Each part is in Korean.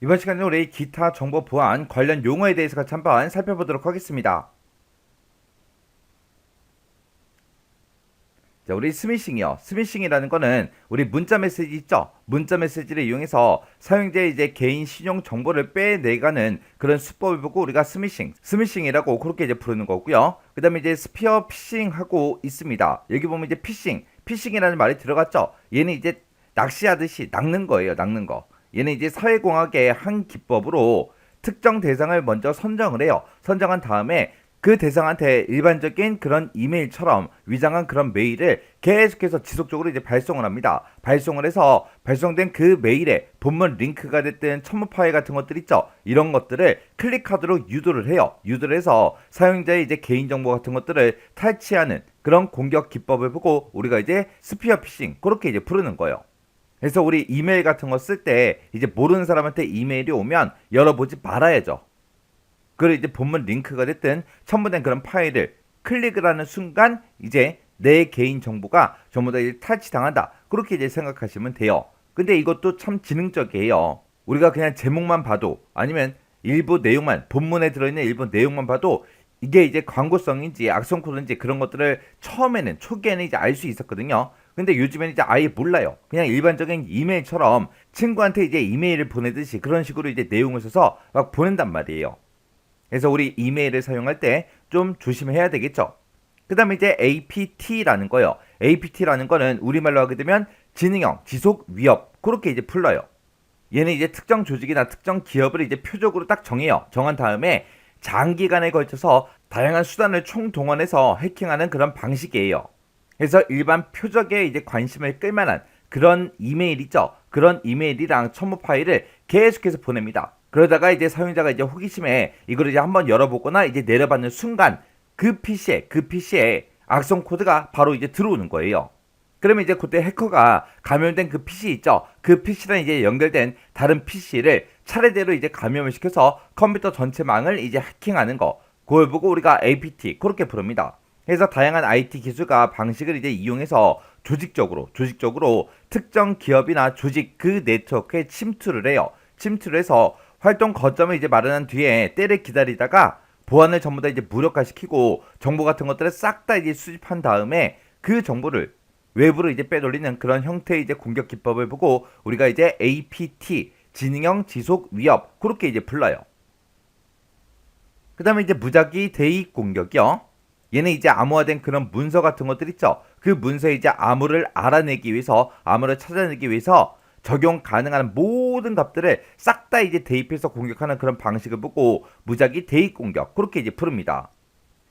이번 시간에 우리 기타 정보 보안 관련 용어에 대해서 같이 한번 살펴보도록 하겠습니다. 자, 우리 스미싱이요. 스미싱이라는 거는 우리 문자 메시지 있죠? 문자 메시지를 이용해서 사용자의 이제 개인 신용 정보를 빼내가는 그런 수법을 보고 우리가 스미싱이라고 그렇게 이제 부르는 거고요. 그 다음에 이제 스피어 피싱하고 있습니다. 여기 보면 이제 피싱이라는 말이 들어갔죠? 얘는 이제 낚시하듯이 낚는 거예요. 낚는 거. 얘는 이제 사회공학의 한 기법으로 특정 대상을 먼저 선정을 해요. 선정한 다음에 그 대상한테 일반적인 그런 이메일처럼 위장한 그런 메일을 계속해서 지속적으로 이제 발송을 합니다. 발송을 해서 발송된 그 메일에 본문 링크가 됐든 첨부 파일 같은 것들 있죠. 이런 것들을 클릭하도록 유도를 해요. 유도를 해서 사용자의 이제 개인정보 같은 것들을 탈취하는 그런 공격 기법을 보고 우리가 이제 스피어 피싱 그렇게 이제 부르는 거예요. 그래서 우리 이메일 같은 거 쓸 때 이제 모르는 사람한테 이메일이 오면 열어보지 말아야죠. 그리고 이제 본문 링크가 됐든 첨부된 그런 파일을 클릭을 하는 순간 이제 내 개인 정보가 전부 다 이제 탈취당한다. 그렇게 이제 생각하시면 돼요. 근데 이것도 참 지능적이에요. 우리가 그냥 제목만 봐도 아니면 일부 내용만 본문에 들어있는 일부 내용만 봐도 이게 이제 광고성인지 악성 코드인지 그런 것들을 처음에는 초기에는 이제 알 수 있었거든요. 근데 요즘에는 이제 아예 몰라요. 그냥 일반적인 이메일처럼 친구한테 이제 이메일을 보내듯이 그런 식으로 이제 내용을 써서 막 보낸단 말이에요. 그래서 우리 이메일을 사용할 때 좀 조심해야 되겠죠. 그 다음에 이제 APT라는 거요. APT라는 거는 우리말로 하게 되면 지능형, 지속 위협 그렇게 이제 풀러요. 얘는 이제 특정 조직이나 특정 기업을 이제 표적으로 딱 정해요. 정한 다음에 장기간에 걸쳐서 다양한 수단을 총동원해서 해킹하는 그런 방식이에요. 그래서 일반 표적에 이제 관심을 끌만한 그런 이메일 있죠. 그런 이메일이랑 첨부 파일을 계속해서 보냅니다. 그러다가 이제 사용자가 이제 호기심에 이걸 이제 한번 열어보거나 이제 내려받는 순간 그 PC에 악성 코드가 바로 이제 들어오는 거예요. 그러면 이제 그때 해커가 감염된 그 PC 있죠. 그 PC랑 이제 연결된 다른 PC를 차례대로 이제 감염을 시켜서 컴퓨터 전체 망을 이제 해킹하는 거. 그걸 보고 우리가 APT 그렇게 부릅니다. 그래서 다양한 IT 기술과 방식을 이제 이용해서 조직적으로 특정 기업이나 조직 그 네트워크에 침투를 해요. 침투를 해서 활동 거점을 이제 마련한 뒤에 때를 기다리다가 보안을 전부 다 이제 무력화시키고 정보 같은 것들을 싹 다 이제 수집한 다음에 그 정보를 외부로 이제 빼돌리는 그런 형태의 이제 공격 기법을 보고 우리가 이제 APT 지능형 지속 위협 그렇게 이제 불러요. 그 다음에 이제 무작위 대입 공격이요. 얘는 이제 암호화된 그런 문서 같은 것들 있죠. 그 문서에 이제 암호를 알아내기 위해서 암호를 찾아내기 위해서 적용 가능한 모든 값들을 싹 다 이제 대입해서 공격하는 그런 방식을 보고 무작위 대입 공격 그렇게 이제 부릅니다.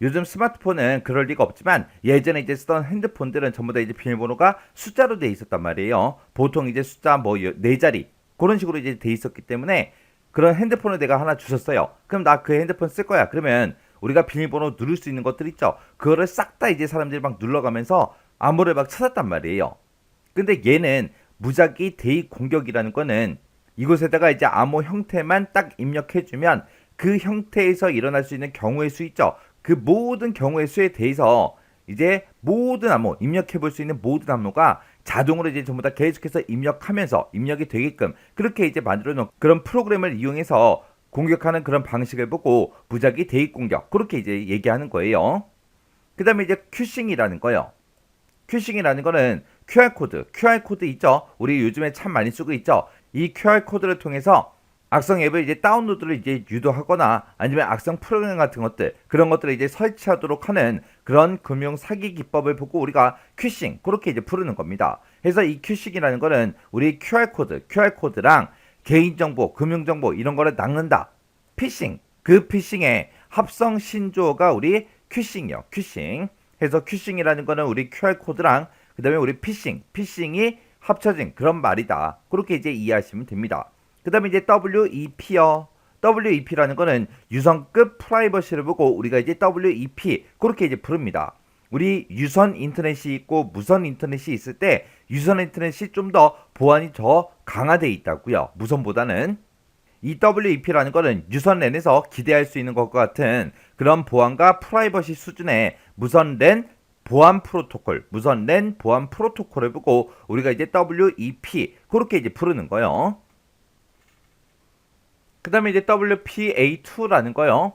요즘 스마트폰은 그럴 리가 없지만 예전에 이제 쓰던 핸드폰들은 전부 다 이제 비밀번호가 숫자로 돼 있었단 말이에요. 보통 이제 숫자 뭐 네 자리 그런 식으로 이제 돼 있었기 때문에 그런 핸드폰을 내가 하나 주셨어요. 그럼 나 그 핸드폰 쓸 거야. 그러면 우리가 비밀번호 누를 수 있는 것들 있죠. 그거를 싹 다 이제 사람들이 막 눌러가면서 암호를 막 찾았단 말이에요. 근데 얘는 무작위 대입 공격이라는 거는 이곳에다가 이제 암호 형태만 딱 입력해주면 그 형태에서 일어날 수 있는 경우의 수 있죠. 그 모든 경우의 수에 대해서 이제 모든 암호 입력해 볼 수 있는 모든 암호가 자동으로 이제 전부 다 계속해서 입력하면서 입력이 되게끔 그렇게 이제 만들어 놓은 그런 프로그램을 이용해서 공격하는 그런 방식을 보고 무작위 대입 공격 그렇게 이제 얘기하는 거예요. 그 다음에 이제 큐싱이라는 거요. 큐싱이라는 거는 QR 코드 있죠. 우리 요즘에 참 많이 쓰고 있죠. 이 QR 코드를 통해서 악성 앱을 이제 다운로드를 이제 유도하거나 아니면 악성 프로그램 같은 것들 그런 것들을 이제 설치하도록 하는 그런 금융 사기 기법을 보고 우리가 큐싱 그렇게 이제 부르는 겁니다. 그래서 이 큐싱이라는 거는 우리 QR코드랑 개인정보, 금융정보 이런 거를 낚는다. 피싱, 그 피싱의 합성 신조어가 우리 큐싱이요. 큐싱. 해서 큐싱이라는 거는 우리 QR코드랑 그 다음에 우리 피싱이 합쳐진 그런 말이다. 그렇게 이제 이해하시면 됩니다. 그 다음에 이제 WEP요. WEP라는 거는 유선급 프라이버시를 보고 우리가 이제 WEP 그렇게 이제 부릅니다. 우리 유선 인터넷이 있고 무선 인터넷이 있을 때 유선 인터넷이 좀 더 보안이 더 강화되어 있다고요. 무선보다는. 이 WEP라는 거는 유선 랜에서 기대할 수 있는 것과 같은 그런 보안과 프라이버시 수준의 무선 랜 보안 프로토콜을 보고 우리가 이제 WEP 그렇게 이제 부르는 거예요. 그 다음에 이제 WPA2라는 거요.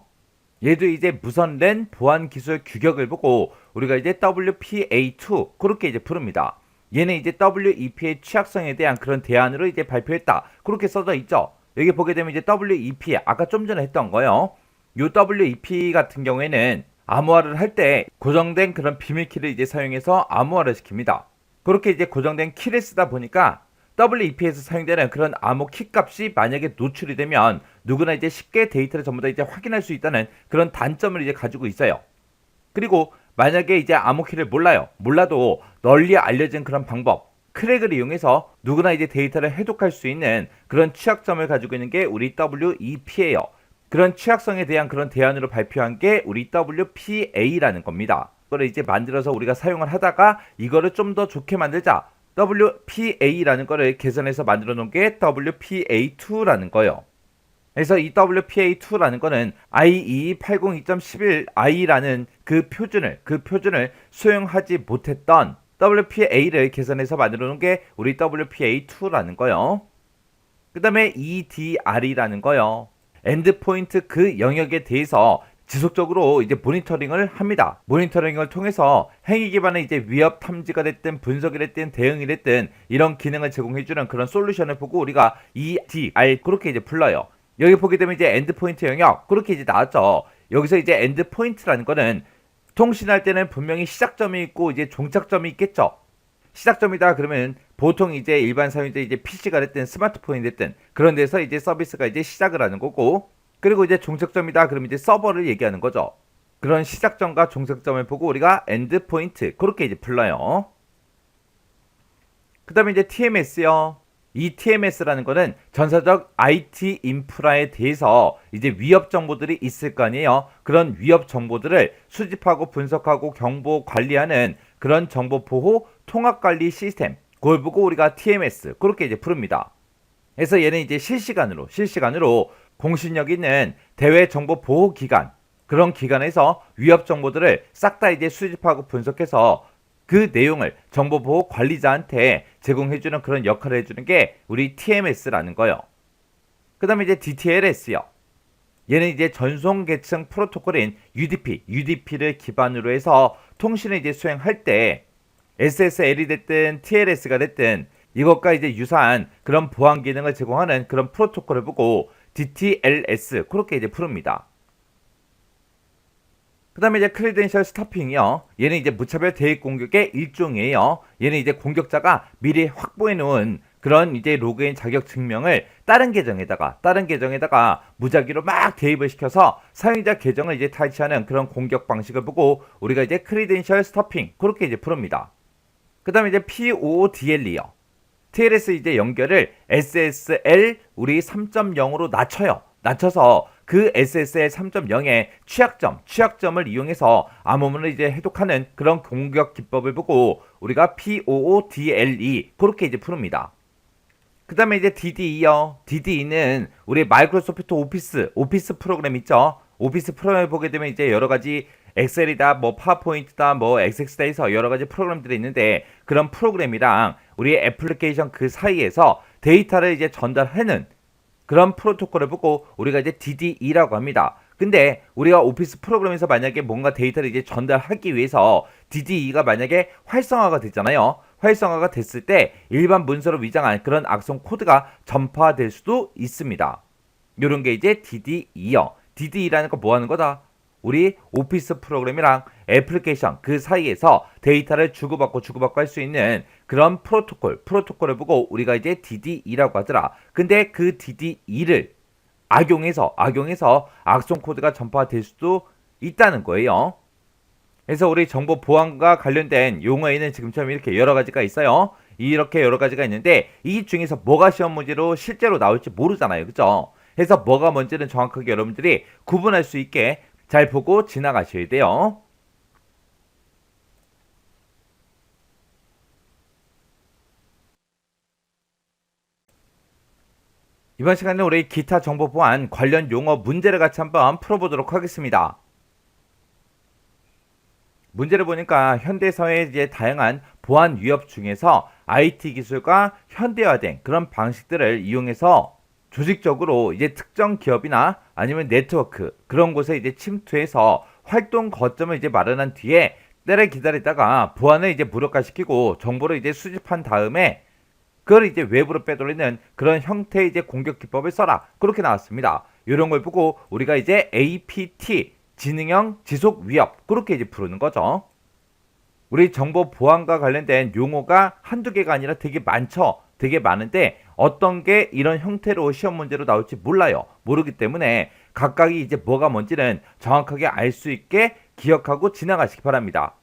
얘도 이제 무선 랜 보안 기술 규격을 보고 우리가 이제 WPA2 그렇게 이제 부릅니다. 얘는 이제 WEP의 취약성에 대한 그런 대안으로 이제 발표했다. 그렇게 써져 있죠. 여기 보게 되면 이제 WEP 아까 좀 전에 했던 거요. 요 WEP 같은 경우에는 암호화를 할 때 고정된 그런 비밀키를 이제 사용해서 암호화를 시킵니다. 그렇게 이제 고정된 키를 쓰다 보니까 WEP에서 사용되는 그런 암호 키 값이 만약에 노출이 되면 누구나 이제 쉽게 데이터를 전부 다 이제 확인할 수 있다는 그런 단점을 이제 가지고 있어요. 그리고 만약에 이제 암호 키를 몰라도 널리 알려진 그런 방법, 크랙을 이용해서 누구나 이제 데이터를 해독할 수 있는 그런 취약점을 가지고 있는 게 우리 WEP예요. 그런 취약성에 대한 그런 대안으로 발표한 게 우리 WPA라는 겁니다. 이거를 이제 만들어서 우리가 사용을 하다가 이거를 좀 더 좋게 만들자. WPA라는 거를 개선해서 만들어 놓은 게 WPA2라는 거예요. 그래서 이 WPA2라는 거는 IEEE802.11i라는 그 표준을 수용하지 못했던 WPA를 개선해서 만들어 놓은 게 우리 WPA2라는 거예요. 그 다음에 EDR이라는 거요. 엔드포인트 그 영역에 대해서 지속적으로 이제 모니터링을 합니다. 모니터링을 통해서 행위 기반의 이제 위협 탐지가 됐든 분석이 됐든 대응이 됐든 이런 기능을 제공해주는 그런 솔루션을 보고 우리가 EDR 그렇게 이제 불러요. 여기 보게 되면 이제 엔드포인트 영역 그렇게 이제 나왔죠. 여기서 이제 엔드포인트라는 거는 통신할 때는 분명히 시작점이 있고 이제 종착점이 있겠죠. 시작점이다 그러면 보통 이제 일반 사용자 이제 PC가 됐든 스마트폰이 됐든 그런 데서 이제 서비스가 이제 시작을 하는 거고, 그리고 이제 종착점이다 그러면 이제 서버를 얘기하는 거죠. 그런 시작점과 종착점을 보고 우리가 엔드포인트 그렇게 이제 불러요. 그 다음에 이제 TMS요. 이 TMS라는 거는 전사적 IT 인프라에 대해서 이제 위협 정보들이 있을 거 아니에요. 그런 위협 정보들을 수집하고 분석하고 경보 관리하는 그런 정보 보호 통합 관리 시스템. 그걸 보고 우리가 TMS 그렇게 이제 부릅니다. 그래서 얘는 이제 실시간으로 공신력 있는 대외 정보 보호 기관, 그런 기관에서 위협 정보들을 싹 다 이제 수집하고 분석해서 그 내용을 정보보호 관리자한테 제공해주는 그런 역할을 해주는 게 우리 TMS라는 거예요. 그 다음에 이제 DTLS요. 얘는 이제 전송 계층 프로토콜인 UDP를 기반으로 해서 통신을 이제 수행할 때 SSL이 됐든 TLS가 됐든 이것과 이제 유사한 그런 보안 기능을 제공하는 그런 프로토콜을 보고 DTLS 그렇게 이제 부릅니다. 그 다음에 이제 크리덴셜 스토핑이요. 얘는 이제 무차별 대입 공격의 일종이에요. 얘는 이제 공격자가 미리 확보해 놓은 그런 이제 로그인 자격 증명을 다른 계정에다가 무작위로 막 대입을 시켜서 사용자 계정을 이제 탈취하는 그런 공격 방식을 보고 우리가 이제 크리덴셜 스토핑 그렇게 이제 부릅니다. 그 다음에 이제 POODL이요. TLS 이제 연결을 SSL 우리 3.0으로 낮춰서 그 SSL 3.0의 취약점을 이용해서 암호문을 이제 해독하는 그런 공격 기법을 보고 우리가 POODLE 그렇게 이제 부릅니다. 그 다음에 이제 DDE요. DDE는 우리 마이크로소프트 오피스 프로그램 있죠. 오피스 프로그램을 보게 되면 이제 여러 가지 엑셀이다, 뭐 파워포인트다, 뭐 XX다 해서 여러 가지 프로그램들이 있는데 그런 프로그램이랑 우리 애플리케이션 그 사이에서 데이터를 이제 전달하는 그런 프로토콜을 보고 우리가 이제 DDE라고 합니다. 근데 우리가 오피스 프로그램에서 만약에 뭔가 데이터를 이제 전달하기 위해서 DDE가 만약에 활성화가 됐잖아요. 활성화가 됐을 때 일반 문서로 위장한 그런 악성 코드가 전파될 수도 있습니다. 요런 게 이제 DDE요. DDE라는 거 뭐 하는 거다? 우리 오피스 프로그램이랑 애플리케이션 그 사이에서 데이터를 주고받고 할 수 있는 그런 프로토콜을 보고 우리가 이제 DDE라고 하더라. 근데 그 DDE를 악용해서 악성 코드가 전파될 수도 있다는 거예요. 그래서 우리 정보 보안과 관련된 용어에는 지금처럼 이렇게 여러 가지가 있어요. 이렇게 여러 가지가 있는데 이 중에서 뭐가 시험 문제로 실제로 나올지 모르잖아요. 그죠? 그래서 뭐가 뭔지는 정확하게 여러분들이 구분할 수 있게 잘 보고 지나가셔야 돼요. 이번 시간에 우리 기타 정보 보안 관련 용어 문제를 같이 한번 풀어보도록 하겠습니다. 문제를 보니까 현대사회의 이제 다양한 보안 위협 중에서 IT 기술과 현대화된 그런 방식들을 이용해서 조직적으로 이제 특정 기업이나 아니면 네트워크 그런 곳에 이제 침투해서 활동 거점을 이제 마련한 뒤에 때를 기다리다가 보안을 이제 무력화시키고 정보를 이제 수집한 다음에 그걸 이제 외부로 빼돌리는 그런 형태의 이제 공격 기법을 써라. 그렇게 나왔습니다. 이런 걸 보고 우리가 이제 APT, 지능형 지속 위협, 그렇게 이제 부르는 거죠. 우리 정보 보안과 관련된 용어가 한두 개가 아니라 되게 많죠. 되게 많은데 어떤 게 이런 형태로 시험 문제로 나올지 몰라요. 모르기 때문에 각각이 이제 뭐가 뭔지는 정확하게 알 수 있게 기억하고 지나가시기 바랍니다.